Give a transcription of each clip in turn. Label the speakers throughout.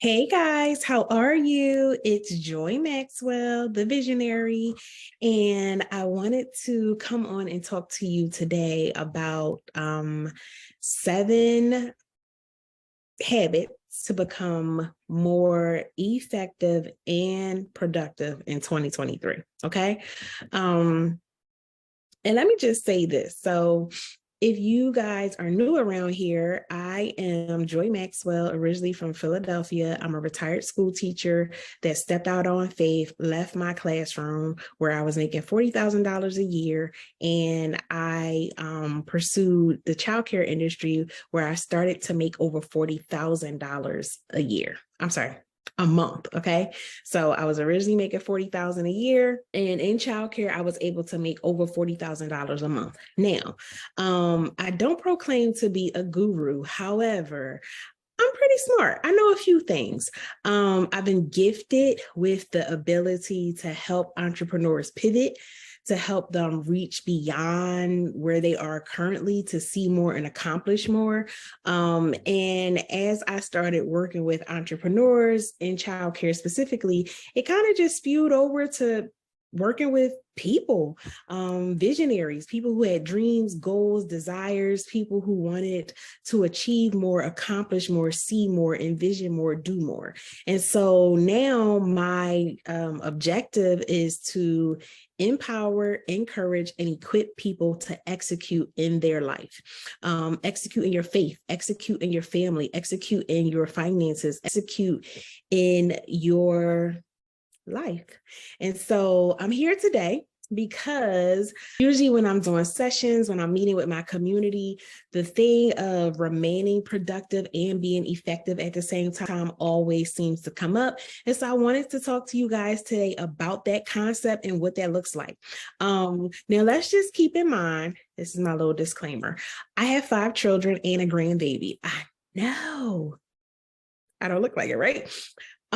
Speaker 1: Hey guys, how are you? It's Joy Maxwell, the visionary, and I wanted to come on and talk to you today about 7 habits to become more effective and productive in 2023. Okay. Um, and let me just say this. So, if you guys are new around here, I am Joy Maxwell, originally from Philadelphia. I'm a retired school teacher that stepped out on faith, left my classroom where I was making $40,000 a year, and I pursued the childcare industry where I started to make over $40,000 a year. I'm sorry, a month. Okay. So I was originally making $40,000 a year, and in childcare, I was able to make over $40,000 a month. Now, I don't proclaim to be a guru. However, I'm pretty smart. I know a few things. I've been gifted with the ability to help entrepreneurs pivot, to help them reach beyond where they are currently, to see more and accomplish more. And as I started working with entrepreneurs in childcare specifically, it kind of just spewed over to working with people, visionaries, people who had dreams, goals, desires, people who wanted to achieve more, accomplish more, see more, envision more, do more. And so now my objective is to empower, encourage, and equip people to execute in their life, execute in your faith, execute in your family, execute in your finances, execute in your life. And so I'm here today because usually when I'm doing sessions, when I'm meeting with my community, the thing of remaining productive and being effective at the same time always seems to come up. And so I wanted to talk to you guys today about that concept and what that looks like. Now let's just keep in mind, this is my little disclaimer. I have 5 children and a grandbaby. I know I don't look like it, right?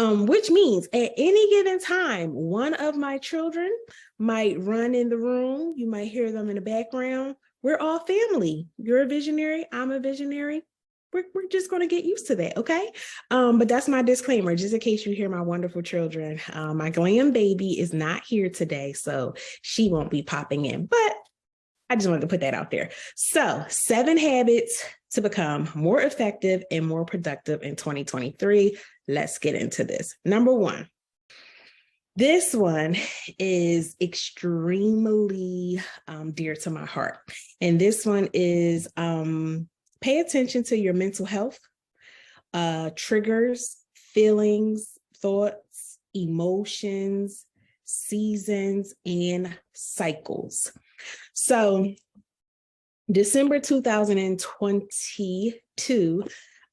Speaker 1: Which means at any given time, one of my children might run in the room. You might hear them in the background. We're all family. You're a visionary. I'm a visionary. We're just going to get used to that. Okay. But that's my disclaimer, just in case you hear my wonderful children. My glam baby is not here today, so she won't be popping in, but I just wanted to put that out there. So 7 habits to become more effective and more productive in 2023. Let's get into this. Number 1. This one is extremely dear to my heart. And this one is pay attention to your mental health, triggers, feelings, thoughts, emotions, seasons, and cycles. So December 2022,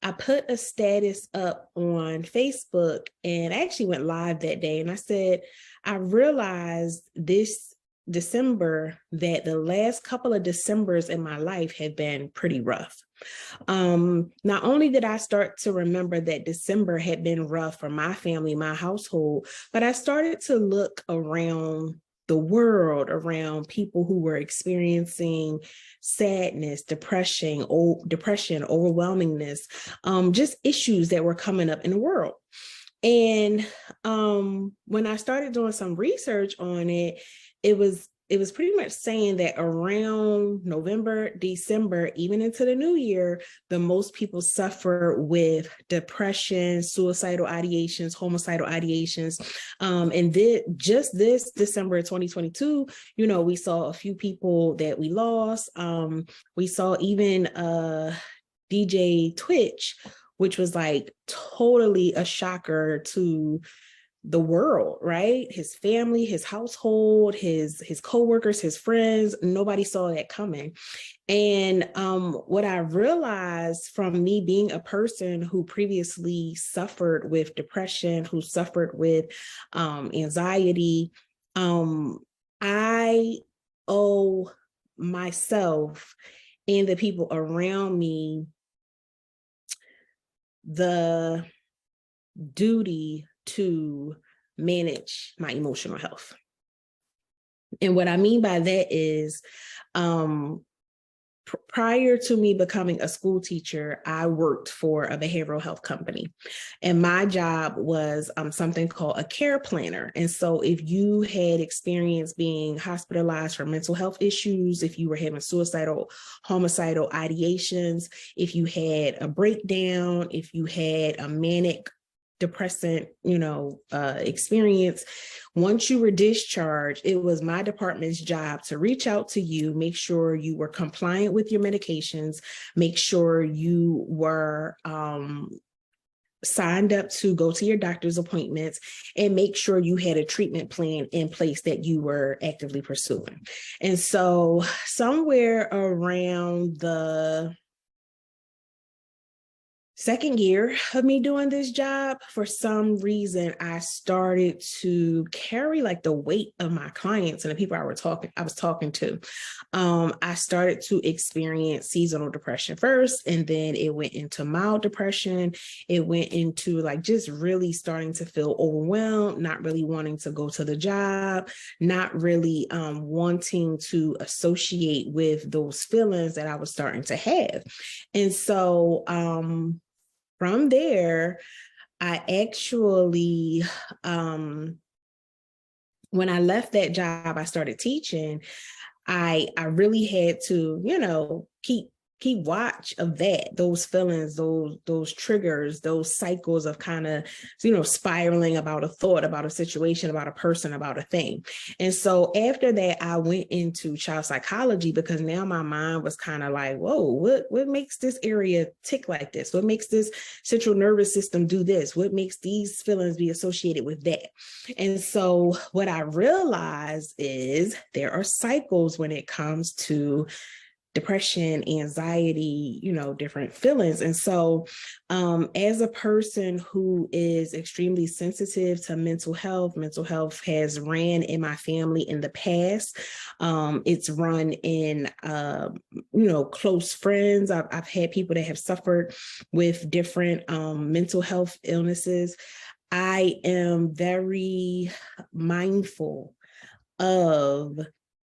Speaker 1: I put a status up on Facebook, and I actually went live that day. And I said, I realized this December that the last couple of Decembers in my life have been pretty rough. Not only did I start to remember that December had been rough for my family, my household, but I started to look around the world, around people who were experiencing sadness, depression, overwhelmingness, just issues that were coming up in the world. And when I started doing some research on it, it was pretty much saying that around November, December, even into the new year, the most people suffer with depression, suicidal ideations, homicidal ideations. And just this December 2022, we saw a few people that we lost. We saw even DJ Twitch, which was like totally a shocker to the world, right? His family, his household, his coworkers, his friends, nobody saw that coming. And what I realized from me being a person who previously suffered with depression, who suffered with anxiety, I owe myself and the people around me the duty to manage my emotional health. And what I mean by that is prior to me becoming a school teacher, I worked for a behavioral health company. And my job was something called a care planner. And so if you had experience being hospitalized for mental health issues, if you were having suicidal, homicidal ideations, if you had a breakdown, if you had a manic depressant, experience, once you were discharged, it was my department's job to reach out to you, make sure you were compliant with your medications, make sure you were signed up to go to your doctor's appointments, and make sure you had a treatment plan in place that you were actively pursuing. And so somewhere around the second year of me doing this job, for some reason, I started to carry like the weight of my clients and the people I was talking to. I started to experience seasonal depression first, and then it went into mild depression. It went into like just really starting to feel overwhelmed, not really wanting to go to the job, not really wanting to associate with those feelings that I was starting to have. And so, from there, I actually, when I left that job, I started teaching. I really had to, keep watch of those feelings, those triggers, those cycles of kind of, spiraling about a thought, about a situation, about a person, about a thing. And so after that, I went into child psychology, because now my mind was kind of like, whoa, what makes this area tick like this? What makes this central nervous system do this? What makes these feelings be associated with that? And so what I realized is there are cycles when it comes to depression, anxiety, different feelings. And so as a person who is extremely sensitive to mental health has ran in my family in the past. It's run in, close friends. I've had people that have suffered with different mental health illnesses. I am very mindful of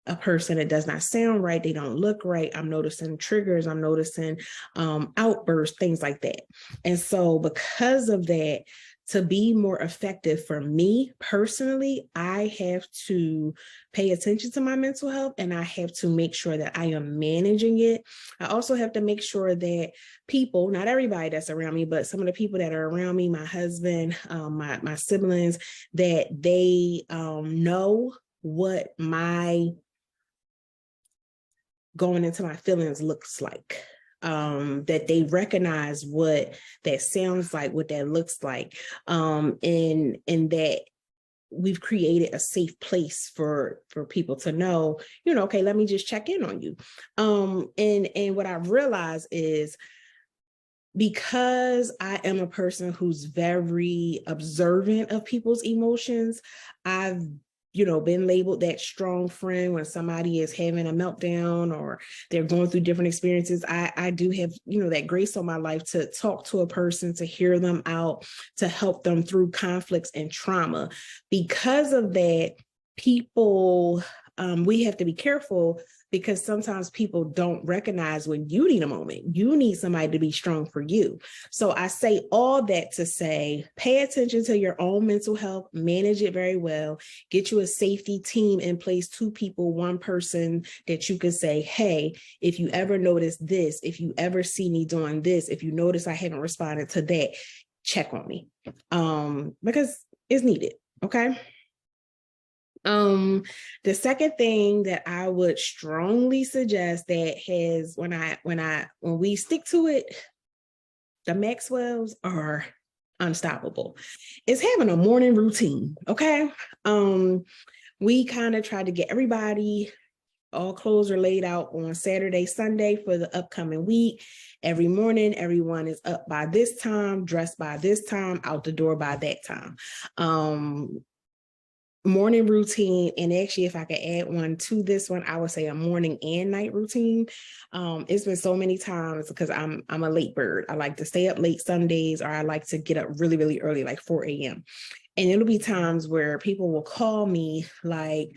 Speaker 1: a person that does not sound right. They don't look right. I'm noticing triggers. I'm noticing outbursts, things like that. And so because of that, to be more effective for me personally, I have to pay attention to my mental health, and I have to make sure that I am managing it. I also have to make sure that people, not everybody that's around me, but some of the people that are around me, my husband, my siblings, that they know what my going into my feelings looks like, that they recognize what that sounds like, what that looks like, and that we've created a safe place for people to know, okay, let me just check in on you. And what I realized is, because I am a person who's very observant of people's emotions, I've been labeled that strong friend when somebody is having a meltdown or they're going through different experiences. I do have, that grace on my life to talk to a person, to hear them out, to help them through conflicts and trauma. Because of that, people, we have to be careful, because sometimes people don't recognize when you need a moment. You need somebody to be strong for you. So I say all that to say, pay attention to your own mental health, manage it very well, get you a safety team in place, 2 people, 1 person that you can say, hey, if you ever notice this, if you ever see me doing this, if you notice I haven't responded to that, check on me, because it's needed. Okay. The second thing that I would strongly suggest that has, when we stick to it, the Maxwells are unstoppable, is having a morning routine. Okay. We kind of try to get everybody, all clothes are laid out on Saturday, Sunday for the upcoming week. Every morning, everyone is up by this time, dressed by this time, out the door by that time. Morning routine, and actually if I could add one to this one, I would say a morning and night routine. It's been so many times, because I'm a late bird. I like to stay up late Sundays, or I like to get up really, really early, like 4 a.m. And it'll be times where people will call me like,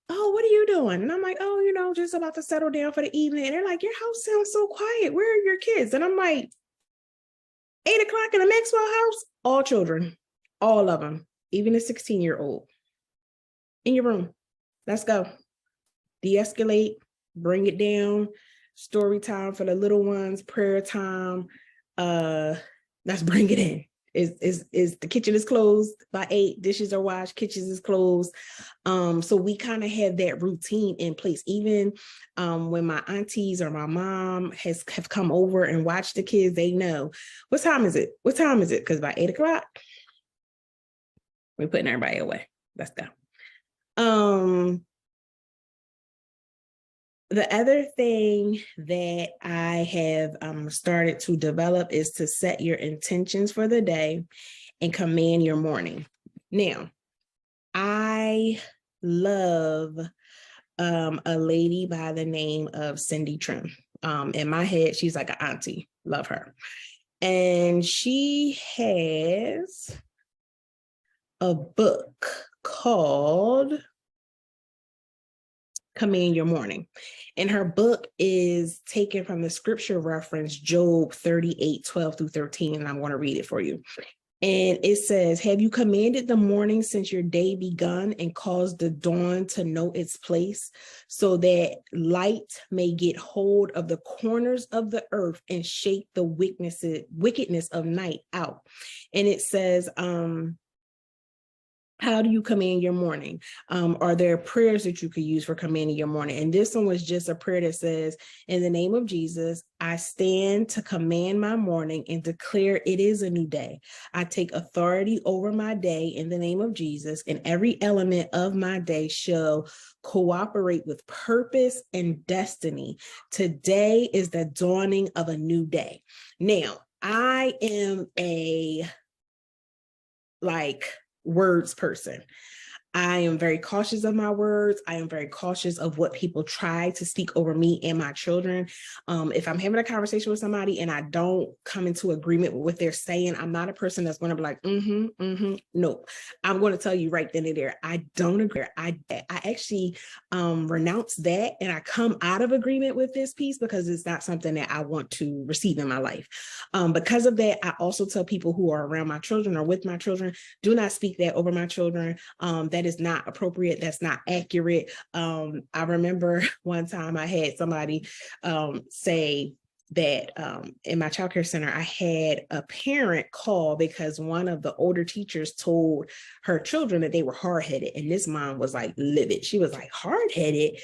Speaker 1: oh, what are you doing? And I'm like, oh, just about to settle down for the evening. And they're like, your house sounds so quiet. Where are your kids? And I'm like, 8 o'clock in the Maxwell house, all children, all of them, even a 16-year-old in your room. Let's go. De-escalate, bring it down, story time for the little ones, prayer time. Let's bring it in. Is the kitchen is closed by 8, dishes are washed, kitchen is closed. So we kind of have that routine in place. Even when my aunties or my mom have come over and watched the kids, they know what time is it? What time is it? Because by 8 o'clock, we're putting everybody away. Let's go. The other thing that I have started to develop is to set your intentions for the day and command your morning. Now, I love a lady by the name of Cindy Trim. In my head, she's like an auntie. Love her. And she has a book called Command Your Morning. And her book is taken from the scripture reference, Job 38:12-13. And I'm going to read it for you. And it says, have you commanded the morning since your day begun and caused the dawn to know its place so that light may get hold of the corners of the earth and shake the wickedness of night out? And it says, how do you command your morning? Are there prayers that you could use for commanding your morning? And this one was just a prayer that says, in the name of Jesus, I stand to command my morning and declare it is a new day. I take authority over my day in the name of Jesus, and every element of my day shall cooperate with purpose and destiny. Today is the dawning of a new day. Now, I am a words person. I am very cautious of my words. I am very cautious of what people try to speak over me and my children. If I'm having a conversation with somebody and I don't come into agreement with what they're saying, I'm not a person that's going to be like, no. I'm going to tell you right then and there, I don't agree. I actually renounce that, and I come out of agreement with this piece because it's not something that I want to receive in my life. Because of that, I also tell people who are around my children or with my children, do not speak that over my children. That is not appropriate. That's not accurate. I remember one time I had somebody say that in my childcare center, I had a parent call because one of the older teachers told her children that they were hard-headed. And this mom was like livid. She was like, hard-headed?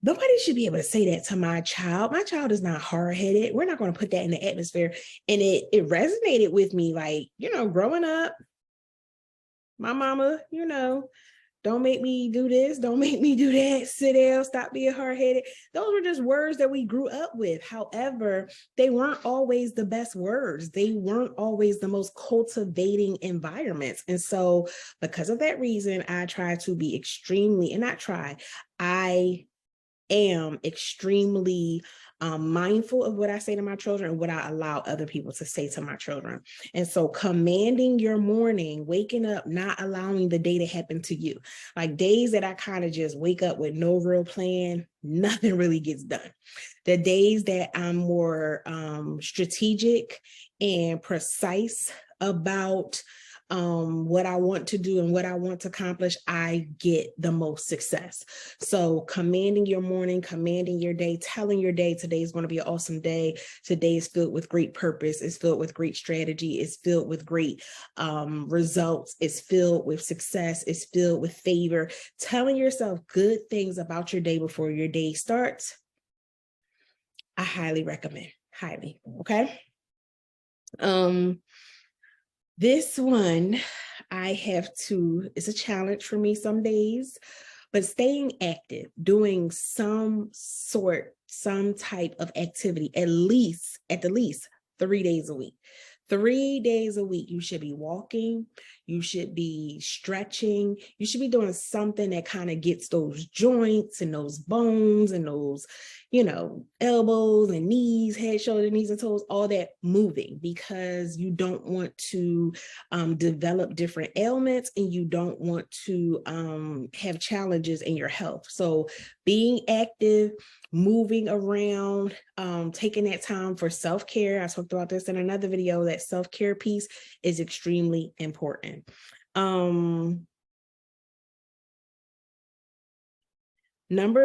Speaker 1: Nobody should be able to say that to my child. My child is not hard-headed. We're not going to put that in the atmosphere. And it resonated with me, growing up, my mama, don't make me do this. Don't make me do that. Sit down, stop being hard-headed. Those were just words that we grew up with. However, they weren't always the best words. They weren't always the most cultivating environments. And so because of that reason, I am extremely mindful of what I say to my children and what I allow other people to say to my children. And so commanding your morning, waking up, not allowing the day to happen to you. Like days that I kind of just wake up with no real plan, nothing really gets done. The days that I'm more strategic and precise about what I want to do and what I want to accomplish, I get the most success. So commanding your morning, commanding your day, telling your day, today is going to be an awesome day. Today is filled with great purpose. It's filled with great strategy. It's filled with great results. It's filled with success. It's filled with favor. Telling yourself good things about your day before your day starts, I highly recommend. Highly. Okay. This one, it's a challenge for me some days, but staying active, doing some type of activity, at the least 3 days a week. 3 days a week, you should be walking, You should be stretching. You should be doing something that kind of gets those joints and those bones and those, elbows and knees, head, shoulder, knees and toes, all that moving, because you don't want to develop different ailments, and you don't want to have challenges in your health. So being active, moving around, taking that time for self-care. I talked about this in another video, that self-care piece is extremely important. Number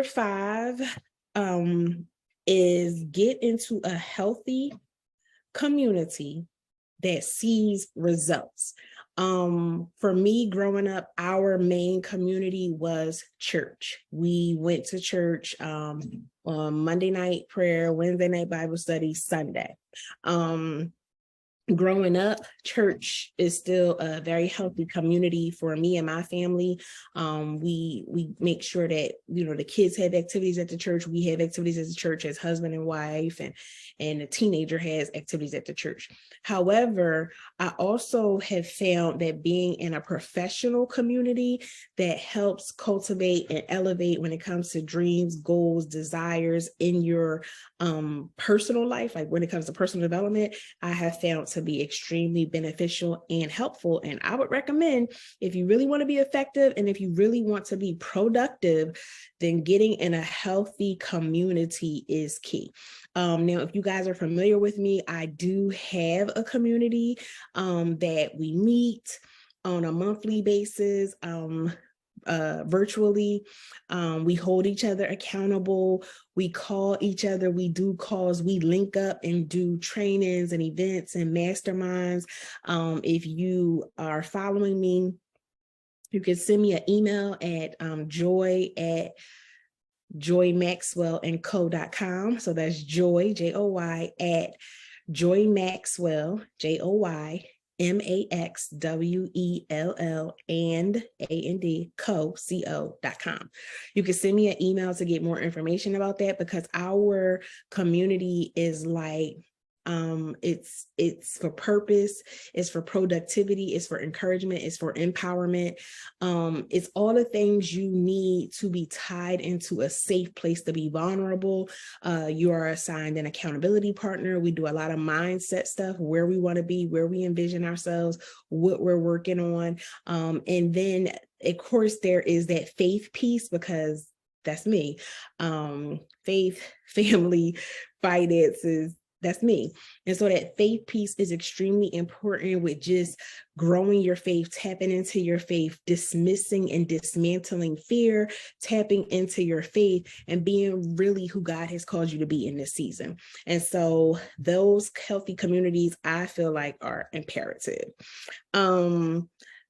Speaker 1: 5 is get into a healthy community that sees results. For me, growing up, our main community was church. We went to church on Monday night prayer, Wednesday night Bible study, Sunday. Growing up, church is still a very healthy community for me and my family. We make sure that the kids have activities at the church. We have activities at the church as husband and wife, and the teenager has activities at the church. However, I also have found that being in a professional community that helps cultivate and elevate when it comes to dreams, goals, desires in your personal life, like when it comes to personal development, I have found to be extremely beneficial and helpful. And I would recommend, if you really want to be effective and if you really want to be productive, then getting in a healthy community is key. Now, if you guys are familiar with me, I do have a community that we meet on a monthly basis, virtually. We hold each other accountable. We call each other. We do calls. We link up and do trainings and events and masterminds. If you are following me, you can send me an email at joy@joymaxwellandco.com. So that's joy, Joy, at joymaxwell, JoyMaxwell and co.com. You can send me an email to get more information about that, because our community is like, it's for purpose, it's for productivity, it's for encouragement, it's for empowerment. It's all the things you need to be tied into a safe place to be vulnerable. You are assigned an accountability partner. We do a lot of mindset stuff, where we want to be, where we envision ourselves, what we're working on. And then, of course, there is that faith piece, because that's me. Faith, family, finances, that's me. And so that faith piece is extremely important, with just growing your faith, tapping into your faith, dismissing and dismantling fear, tapping into your faith, and being really who God has called you to be in this season. And so those healthy communities, I feel like, are imperative.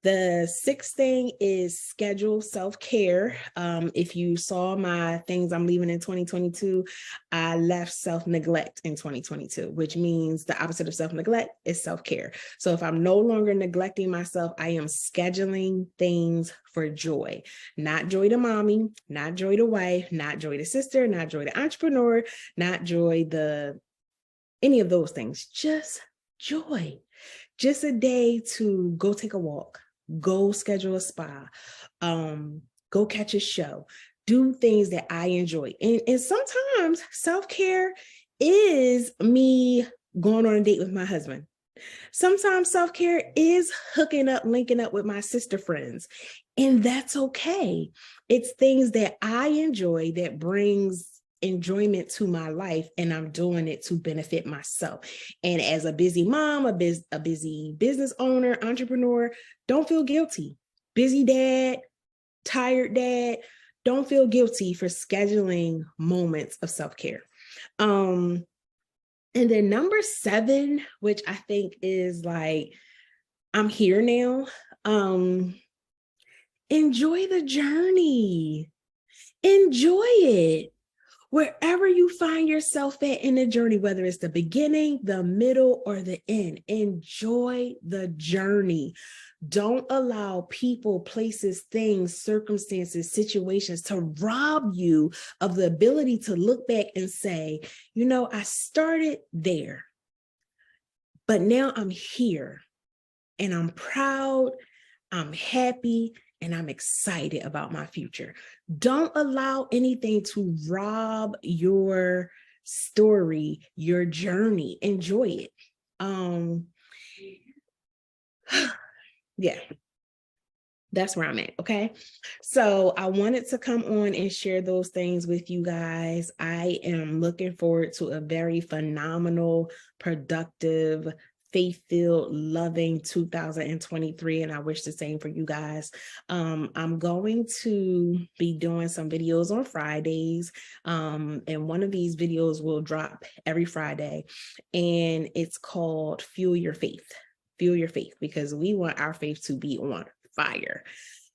Speaker 1: The 6th thing is schedule self-care. If you saw my things I'm leaving in 2022, I left self-neglect in 2022, which means the opposite of self-neglect is self-care. So if I'm no longer neglecting myself, I am scheduling things for joy. Not joy to mommy, not joy to wife, not joy to sister, not joy to entrepreneur, not joy the any of those things. Just joy. Just a day to go take a walk, go schedule a spa, go catch a show, do things that I enjoy. And sometimes self-care is me going on a date with my husband. Sometimes self-care is hooking up, linking up with my sister friends, and that's okay. It's things that I enjoy that brings enjoyment to my life, and I'm doing it to benefit myself. And as a busy mom, a busy business owner, entrepreneur, don't feel guilty. Busy dad, tired dad, don't feel guilty for scheduling moments of self-care. And then number 7, which I think is like, I'm here now. Enjoy the journey. Enjoy it. Wherever you find yourself at in the journey, whether it's the beginning, the middle, or the end, enjoy the journey. Don't allow people, places, things, circumstances, situations to rob you of the ability to look back and say, I started there, but now I'm here, and I'm proud, I'm happy, and I'm excited about my future. Don't allow anything to rob your story, your journey. Enjoy it. Yeah, that's where I'm at. Okay. So I wanted to come on and share those things with you guys. I am looking forward to a very phenomenal, productive, faith-filled, loving 2023. And I wish the same for you guys. I'm going to be doing some videos on Fridays. And one of these videos will drop every Friday. And it's called Fuel Your Faith. Fuel your faith, because we want our faith to be on fire.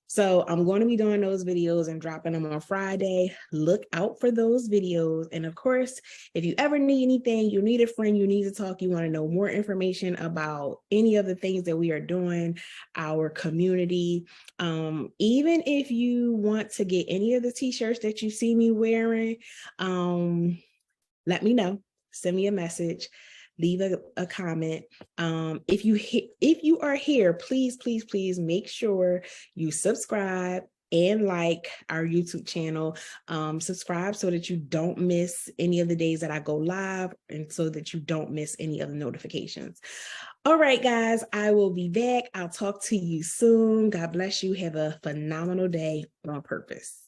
Speaker 1: So I'm going to be doing those videos and dropping them on Friday. Look out for those videos. And of course, if you ever need anything, you need a friend, you need to talk, you want to know more information about any of the things that we are doing, our community, even if you want to get any of the t-shirts that you see me wearing, let me know. Send me a message. Leave a comment. If you are here, please make sure you subscribe and like our YouTube channel. Subscribe so that you don't miss any of the days that I go live, and so that you don't miss any of the notifications. All right, guys, I will be back. I'll talk to you soon. God bless you. Have a phenomenal day on purpose.